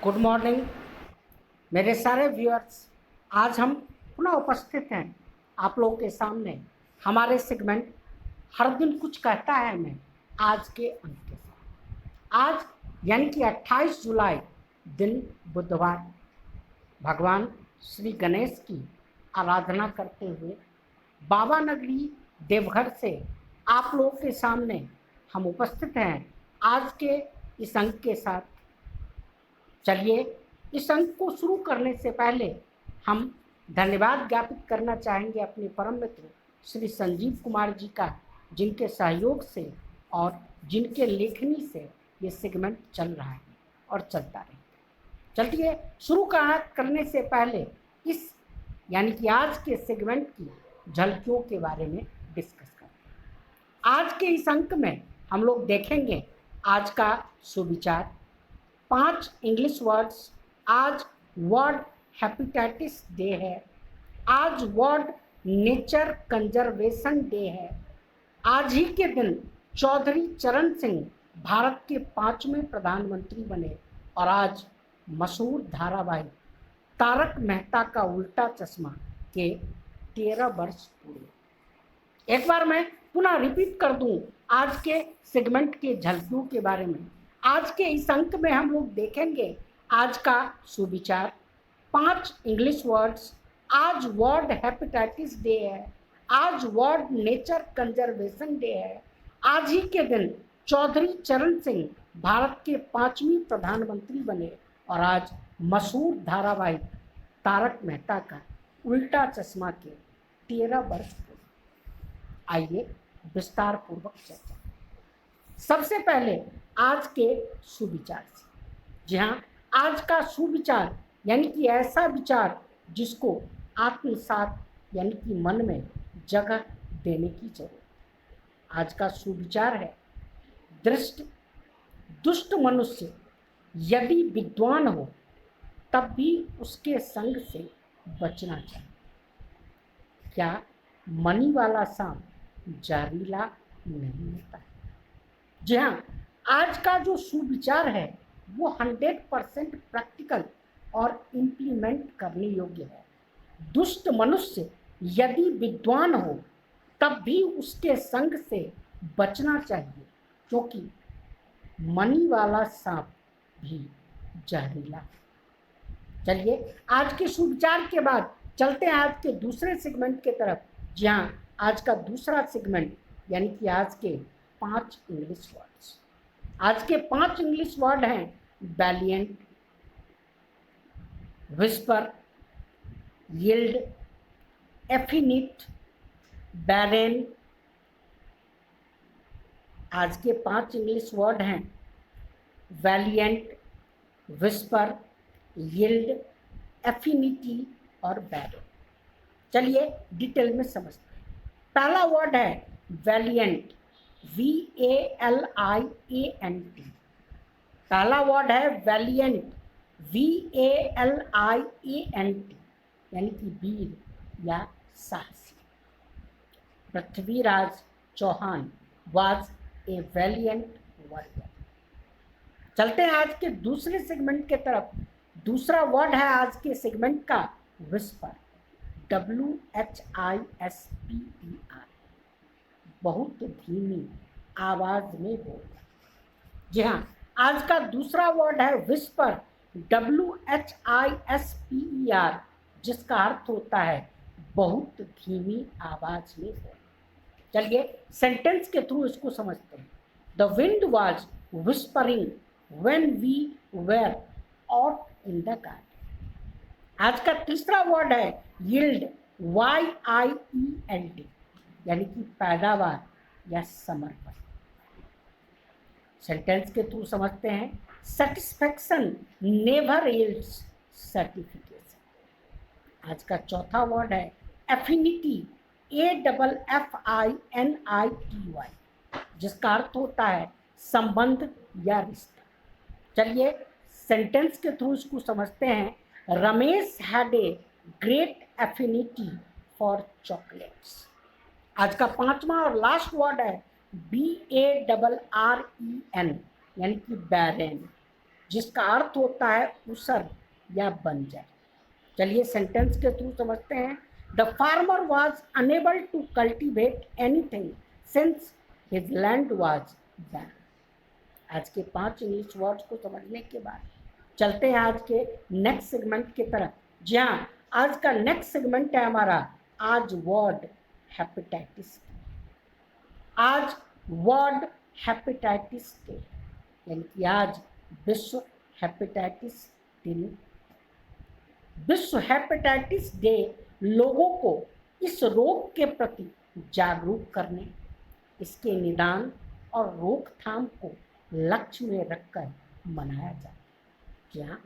Good morning मेरे सारे viewers. आज हम पुनः उपस्थित हैं आप लोगों के सामने हमारे सेगमेंट हर दिन कुछ कहता है मैं आज के अंक के साथ। आज यानी कि 28 जुलाई दिन बुधवार, भगवान श्री गणेश की आराधना करते हुए बाबा नगरी देवघर से आप लोगों के सामने हम उपस्थित हैं आज के इस अंक के साथ। चलिए, इस अंक को शुरू करने से पहले हम धन्यवाद ज्ञापित करना चाहेंगे अपने परम मित्र श्री संजीव कुमार जी का, जिनके सहयोग से और जिनके लेखनी से ये सेगमेंट चल रहा है और चलता रहेगा। चलिए, शुरू करने से पहले इस यानी कि आज के सेगमेंट की झलकियों के बारे में डिस्कस करते हैं। आज के इस अंक में हम लोग देखेंगे आज का सुविचार, 5 इंग्लिश वर्ड्स। आज वर्ल्ड हेपेटाइटिस डे है, आज वर्ल्ड नेचर कंजर्वेशन डे है। आज ही के दिन चौधरी चरण सिंह भारत के 5वें प्रधानमंत्री बने और आज मशहूर धारावाहिक तारक मेहता का उल्टा चश्मा के 13 वर्ष पूरे। एक बार मैं पुनः रिपीट कर दूं आज के सेगमेंट के झलकियों के बारे में। आज के इस अंक में हम लोग देखेंगे आज का सुविचार, 5 इंग्लिश वर्ड्स। आज वर्ल्ड हेपेटाइटिस डे है, आज वर्ल्ड नेचर कंजर्वेशन डे है। आज ही के दिन चौधरी चरण सिंह भारत के 5वें प्रधानमंत्री बने और आज मशहूर धारावाहिक तारक मेहता का उल्टा चश्मा के 13 वर्ष पूरे। आइए विस्तार पूर्वक चर्चा। सबसे पहले आज के सुविचार से। जी हाँ, आज का सुविचार यानी कि ऐसा विचार जिसको आत्मसात यानी कि मन में जगह देने की जरूरत है। आज का सुविचार है, दुष्ट मनुष्य यदि विद्वान हो तब भी उसके संग से बचना चाहिए। क्या मनी वाला सांप जहरीला नहीं होता है? जी हाँ, आज का जो सुविचार है वो 100% प्रैक्टिकल और इम्प्लीमेंट करने योग्य है। दुष्ट मनुष्य यदि विद्वान हो तब भी उसके संग से बचना चाहिए, क्योंकि मनी वाला सांप भी जहरीला है। चलिए, आज के सुविचार के बाद चलते हैं आज के दूसरे सेगमेंट के तरफ। जी हाँ, आज का दूसरा सेगमेंट यानी कि आज के 5 इंग्लिश वर्ड्स। आज के 5 इंग्लिश वर्ड हैं valiant, whisper, yield, affinity, barren. आज के 5 इंग्लिश वर्ड हैं वैलिएंट, विस्पर, यील्ड, एफिनिटी और बैरेन। चलिए डिटेल में समझते हैं। पहला वर्ड है वैलिएंट, VALIANT। पहला वर्ड है वैलिएंट, VALIANT, यानी कि वीर या साहसी। Prithviraj Chauhan was a valiant warrior. चलते हैं आज के दूसरे सेगमेंट के तरफ। दूसरा वर्ड है आज के सेगमेंट का विस्पर, WHISPER, बहुत धीमी आवाज में बोलना। जी हाँ, आज का दूसरा वर्ड है विस्पर, WHISPER, जिसका अर्थ होता है बहुत धीमी आवाज में बोलना। चलिए सेंटेंस के थ्रू इसको समझते हैं। The wind was whispering when we were out in the garden. आज का तीसरा वर्ड है यील्ड, YIELD, यानी कि पैदावार या समर्पण। सेंटेंस के थ्रू समझते हैं। Satisfaction never yields certification. आज का चौथा वर्ड है एफिनिटी, AFFINITY, जिसका अर्थ होता है संबंध या रिश्ता। चलिए सेंटेंस के थ्रू इसको समझते हैं। Ramesh had a great affinity for chocolates. आज का पांचवा और लास्ट वर्ड है BARREN, यानी कि बैरेन, जिसका अर्थ होता है उसर या बंजर। चलिए सेंटेंस के थ्रू समझते हैं। The farmer was unable to cultivate anything since his land was barren. आज के 5 इंग्लिश वर्ड्स को समझने के बाद चलते हैं आज के नेक्स्ट सेगमेंट की तरफ। जी हाँ, आज का नेक्स्ट सेगमेंट है हमारा आज वर्ड हेपेटाइटिस। आज वर्ड हेपेटाइटिस डे, यानी कि आज विश्व हेपेटाइटिस दिन। विश्व हेपेटाइटिस डे लोगों को इस रोग के प्रति जागरूक करने, इसके निदान और रोकथाम को लक्ष्य में रखकर मनाया जाए। क्या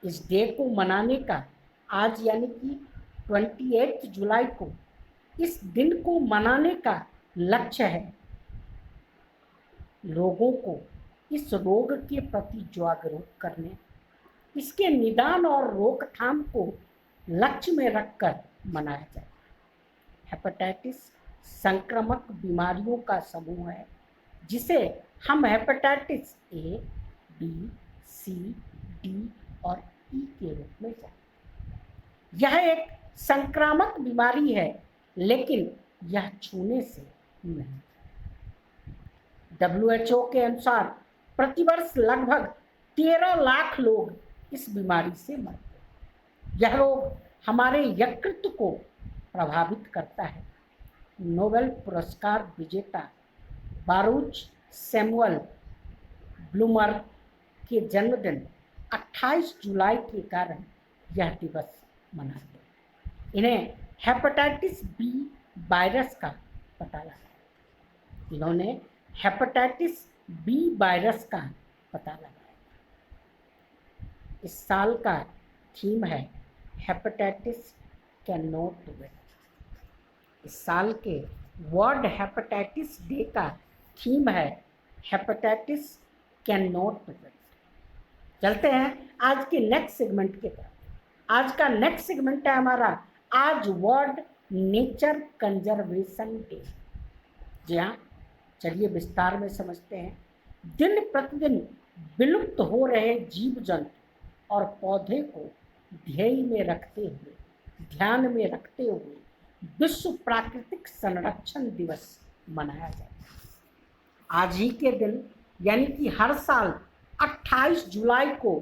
इस डे को मनाने का आज यानी कि 28 जुलाई को इस दिन को मनाने का लक्ष्य है लोगों को इस रोग के प्रति जागरूक करने, इसके निदान और रोकथाम को लक्ष्य में रखकर मनाया जाए। हेपेटाइटिस संक्रामक बीमारियों का समूह है जिसे हम hepatitis A, B, C, D और ई के रूप में जानते हैं। यह एक संक्रामक बीमारी है, लेकिन यह छूने से नहीं। WHO के अनुसार प्रतिवर्ष लगभग 13 लाख लोग इस बीमारी से मरते हैं। यह रोग हमारे यकृत को प्रभावित करता है। नोबेल पुरस्कार विजेता बारूच सैमुअल ब्लूमर के जन्मदिन 28 जुलाई के कारण यह दिवस मनाते हैं। इन्हें हेपेटाइटिस बी वायरस का पता लगा। इन्होंने हेपेटाइटिस बी वायरस का पता लगाया। इस साल का थीम है हेपेटाइटिस कैन नॉट वेट। इस साल के वर्ल्ड हेपेटाइटिस डे का थीम है हेपेटाइटिस कैन नॉट वेट। चलते हैं आज के नेक्स्ट सेगमेंट की तरफ। आज का नेक्स्ट सेगमेंट है हमारा आज वर्ल्ड नेचर कंजर्वेशन डे। जी हाँ, चलिए विस्तार में समझते हैं। दिन प्रतिदिन विलुप्त हो रहे जीव जंतु और पौधे को ध्येय में रखते हुए, ध्यान में रखते हुए विश्व प्राकृतिक संरक्षण दिवस मनाया जाता है। आज ही के दिन यानी कि हर साल 28 जुलाई को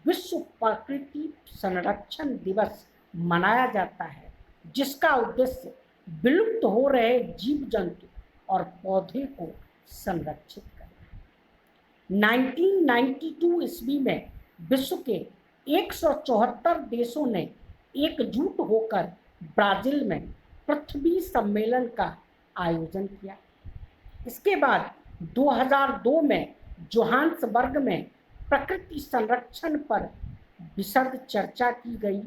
विश्व प्रकृति संरक्षण दिवस मनाया जाता है, जिसका उद्देश्य विलुप्त हो रहे जीव जंतु और पौधे को संरक्षित करना है। 1992 ईस्वी में विश्व के 174 देशों ने एकजुट होकर ब्राजील में पृथ्वी सम्मेलन का आयोजन किया। इसके बाद 2002 में जोहान्सबर्ग में प्रकृति संरक्षण पर विशद चर्चा की गई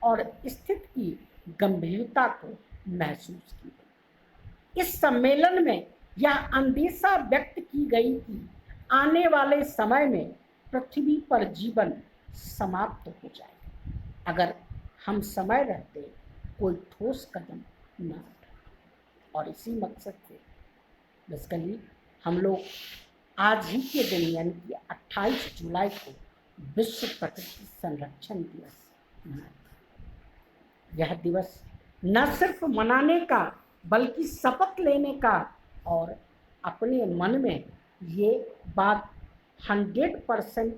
और स्थिति की गंभीरता को महसूस की गई। इस सम्मेलन में यह अंदेशा व्यक्त की गई कि आने वाले समय में पृथ्वी पर जीवन समाप्त हो जाएगा अगर हम समय रहते कोई ठोस कदम न उठाए। और इसी मकसद से बेसिकली हम लोग आज ही के दिन यानी कि 28 जुलाई को विश्व प्रकृति संरक्षण दिवस मनाते हैं। यह दिवस न सिर्फ मनाने का बल्कि शपथ लेने का और अपने मन में ये बात 100%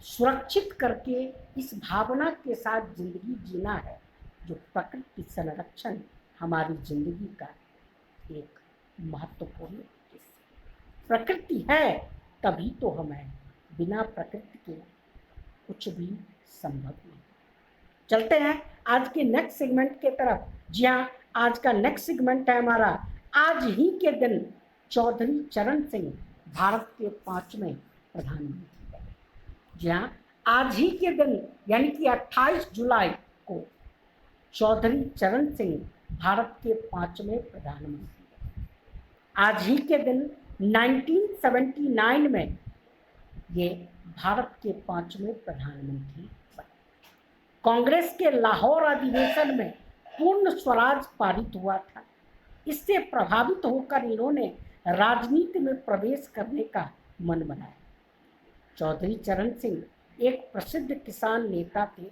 सुरक्षित करके इस भावना के साथ जिंदगी जीना है जो प्रकृति संरक्षण हमारी जिंदगी का एक महत्वपूर्ण हिस्सा। प्रकृति है तभी तो हम हैं, बिना प्रकृति के कुछ भी संभव नहीं। चलते हैं आज के नेक्स्ट सेगमेंट के तरफ। जी हाँ, आज का नेक्स्ट सेगमेंट है हमारा आज ही के दिन चौधरी चरण सिंह भारत के 5वें प्रधानमंत्री बने। जी हाँ, आज ही के दिन यानी कि 28 जुलाई को चौधरी चरण सिंह भारत के 5वें प्रधानमंत्री बने। आज ही के दिन 1979 में ये भारत के 5वें प्रधानमंत्री बने। कांग्रेस के लाहौर अधिवेशन में पूर्ण स्वराज पारित हुआ था। इससे प्रभावित होकर इन्होंने राजनीति में प्रवेश करने का मन बनाया। चौधरी चरण सिंह एक प्रसिद्ध किसान नेता थे।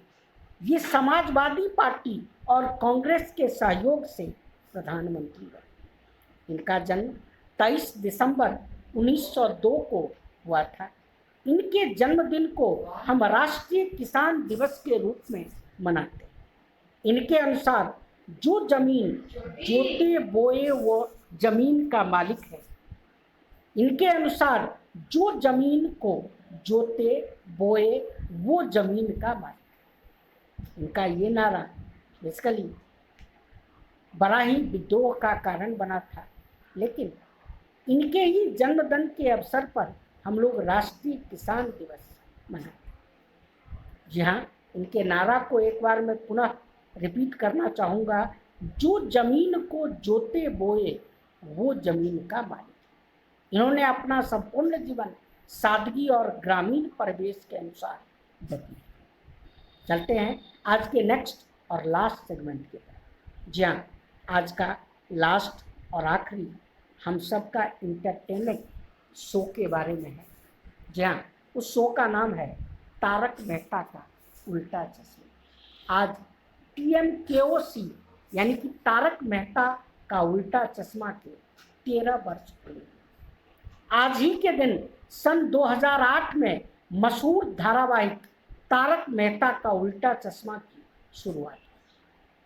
ये समाजवादी पार्टी और कांग्रेस के सहयोग से प्रधानमंत्री बने। इनका जन्म 23 दिसंबर 1902 को हुआ था। इनके जन्मदिन को हम राष्ट्रीय किसान दिवस के रूप में मनाते हैं। इनके अनुसार जो जमीन जोते बोए वो जमीन का मालिक है। इनके अनुसार जो जमीन को जोते बोए वो जमीन का मालिक है। इनका ये नारा बेसिकली बड़ा ही विद्रोह का कारण बना था, लेकिन इनके ही जन्मदिन के अवसर पर हम लोग राष्ट्रीय किसान दिवस मनाते हैं। जी हाँ, इनके नारा को एक बार मैं पुनः रिपीट करना चाहूँगा, जो जमीन को जोते बोए वो जमीन का मालिक। इन्होंने अपना संपूर्ण जीवन सादगी और ग्रामीण परिवेश के अनुसार व्यतीत। चलते हैं आज के नेक्स्ट और लास्ट सेगमेंट की तरफ। जी हाँ, आज का लास्ट और आखिरी हम सबका इंटरटेनमेंट शो के बारे में है। जी हाँ, उस शो का नाम है तारक मेहता का उल्टा चश्मा। आज TMKOC यानी कि तारक मेहता का उल्टा चश्मा के 13 वर्ष पूरे। आज ही के दिन सन 2008 में मशहूर धारावाहिक तारक मेहता का उल्टा चश्मा की शुरुआत।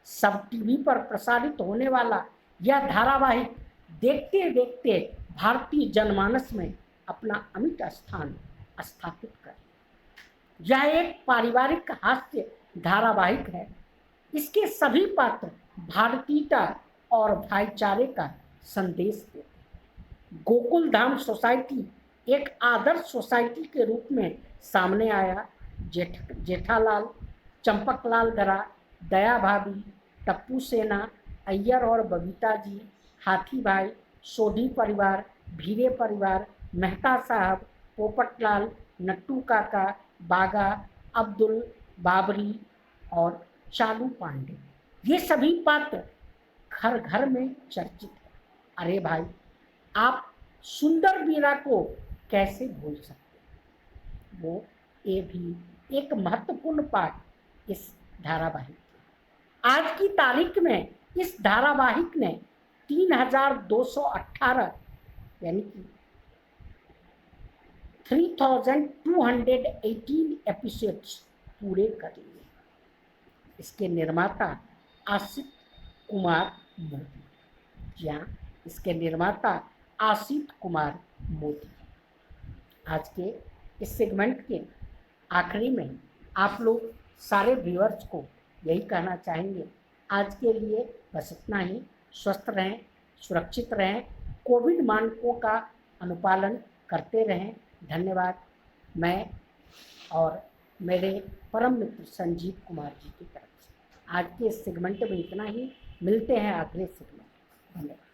सब टीवी पर प्रसारित होने वाला यह धारावाहिक देखते देखते भारतीय जनमानस में अपना अमिट स्थान स्थापित कर। यह एक पारिवारिक हास्य धारावाहिक है। इसके सभी पात्र भारतीयता और भाईचारे का संदेश देते हैं। गोकुल धाम सोसाइटी एक आदर्श सोसाइटी के रूप में सामने आया। जेठालाल, चंपकलाल दरा, दया भाभी, टप्पू सेना, अय्यर और बबीता जी, हाथी भाई, सोढ़ी परिवार, भीरे परिवार, मेहता साहब, पोपटलाल, नट्टू काका, बागा, अब्दुल, बाबरी और चालू पांडे, ये सभी पात्र घर घर में चर्चित है। अरे भाई, आप सुंदर मीरा को कैसे भूल सकते? वो ये भी एक महत्वपूर्ण पार्ट इस धारावाहिक की। आज की तारीख में इस धारावाहिक ने 3218 यानी कि 3218 एपिसोड्स पूरे कर लिए। इसके निर्माता आसित कुमार मोदी। यहाँ इसके निर्माता आसित कुमार मोदी। आज के इस सेगमेंट के आखिरी में आप लोग सारे व्यूअर्स को यही कहना चाहेंगे, आज के लिए बस इतना ही। स्वस्थ रहें, सुरक्षित रहें, कोविड मानकों का अनुपालन करते रहें। धन्यवाद। मैं और मेरे परम मित्र संजीव कुमार जी की तरफ से आज के इस सेगमेंट में इतना ही। मिलते हैं अगले सेगमेंट। धन्यवाद।